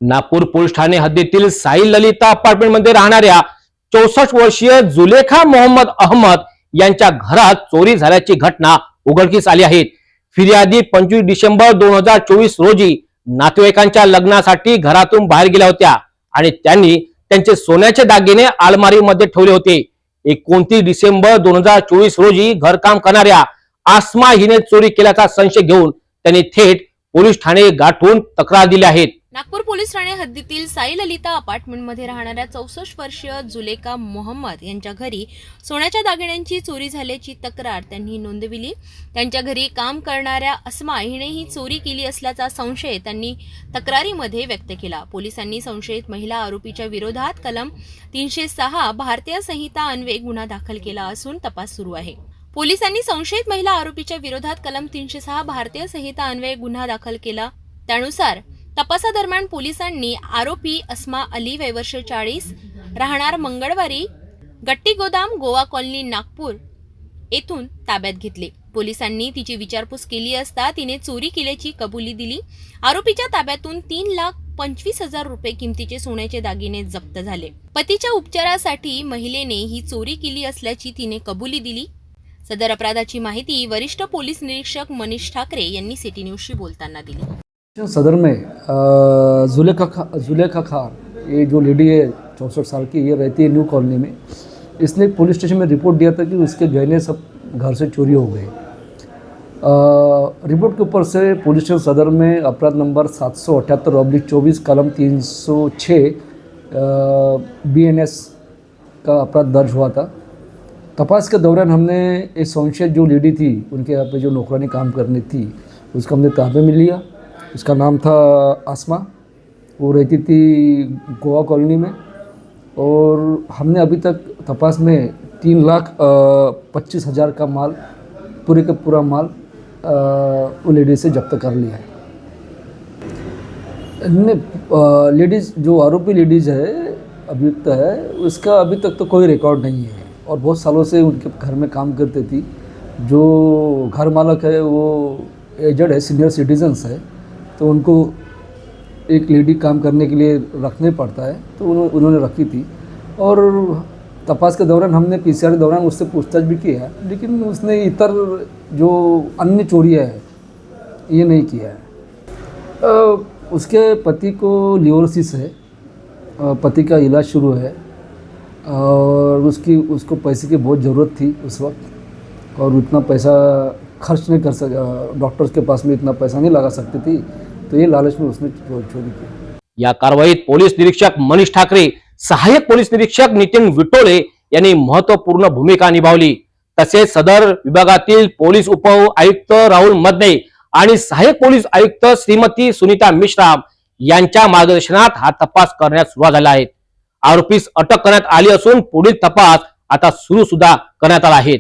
Nagpur police Thane हद्दीतील Sai Lalita apartment मध्ये राहणाऱ्या 64 वर्षीय जुलेखा मोहम्मद अहमद यांच्या घरात चोरी झाल्याची घटना उघडकीस आली आहे। फिर्यादी 25 डिसेंबर 2024 रोजी नातेवाईकांच्या लग्नासाठी घरातून बाहेर गेल्या होत्या आणि त्यांनी त्यांचे सोन्याचे दागिने अलमारीमध्ये ठेवले होते। 29 डिसेंबर 2024 रोजी घरकाम करणाऱ्या आसमा हिने चोरी केल्याचा संशय घेऊन त्यांनी थेट पोलीस ठाणे गाठून तक्रार दिली आहे। नागपूर पोलीस ठाणे हद्दीतील साई ललिता अपार्टमेंट मध्ये राहणाऱ्या 64 वर्षीय जुलेखा मोहम्मद यांच्या घरी सोन्याच्या दागिन्यांची चोरी झाल्याची तक्रार त्यांनी नोंदविली। त्यांच्या घरी काम करणाऱ्या आसमा हिने ही चोरी केली असल्याचा संशय त्यांनी तक्रारीमध्ये व्यक्त केला। पोलिसांनी संशयित महिला आरोपीच्या विरोधात कलम 306 भारतीय संहिता अन्वये गुन्हा दाखल केला असून तपास सुरू आहे। पोलिसांनी संशयित महिला आरोपीच्या विरोधात कलम 306 भारतीय संहिता अन्वये गुन्हा दाखल केला। त्यानुसार तपासादरम्यान पोलिसांनी आरोपी अस्मा अली वय वर्ष 40 राहणार मंगळवारी गट्टी गोदाम गोवा कॉलनी नागपूर येथून ताब्यात घेतले। पोलिसांनी तिची विचारपूस केली असता तिने चोरी केल्याची कबुली दिली। आरोपीच्या ताब्यातून 3,25,000 रुपये किमतीचे सोन्याचे दागिने जप्त झाले। पतीच्या उपचारासाठी महिलेने ही चोरी केली असल्याची तिने कबुली दिली। सदर अपराधाची माहिती वरिष्ठ पोलीस निरीक्षक मनीष ठाकरे यांनी सिटी न्यूजशी बोलताना दिली। सदर में जुलेखा खान, ये जो लेडी है 64 साल की, ये रहती है न्यू कॉलोनी में। इसने पुलिस स्टेशन में रिपोर्ट दिया था कि उसके गहने सब घर से चोरी हो गए। रिपोर्ट के ऊपर से पुलिस स्टेशन सदर में अपराध नंबर 778/24 कलम 306 BNS का अपराध दर्ज हुआ था। तपास के दौरान हमने एक संशयित जो लेडी थी, उनके यहाँ पे जो नौकरानी काम करनी थी, उसका हमने ताबे में लिया। उसका नाम था आसमा, वो रहती थी गोवा कॉलोनी में। और हमने अभी तक तपास में 3,25,000 का माल, पूरे का पूरा माल वो लेडीज से जब्त कर लिया है। इनमें लेडीज़ जो आरोपी लेडीज़ है, अभियुक्त है, उसका अभी तक तो कोई रिकॉर्ड नहीं है और बहुत सालों से उनके घर में काम करती थी। जो घर मालक है वो एजड है, सीनियर सिटीजन्स है, तो उनको एक लेडी काम करने के लिए रखने पड़ता है, तो उन्होंने रखी थी। और तपास के दौरान हमने PCR के दौरान उससे पूछताछ भी किया है, लेकिन उसने इतर जो अन्य चोरियाँ है ये नहीं किया है। उसके पति को लिवरोसिस है, पति का इलाज शुरू है और उसको पैसे की बहुत ज़रूरत थी उस वक्त, और उतना पैसा खर्च नहीं कर सका, डॉक्टर्स के पास में इतना पैसा नहीं लगा सकती थी, तो ये लालच में उसने चोरी की। या कारवाईत पोलीस निरीक्षक मनीष ठाकरे, सहाय्यक पोलीस निरीक्षक नितीन विटोळे यांनी महत्वपूर्ण भूमिका निभावली। तसेच सदर विभागातील पोलीस उप आयुक्त राहुल मदने आणि सहाय्यक पोलीस आयुक्त श्रीमती सुनीता मिश्राम यांच्या मार्गदर्शनात हा तपास करण्यास सुरुवात झाला आहे। आरोपीस अटक करण्यात आली असून पुढील तपास आता सुरू सुद्धा करण्यात आला आहे।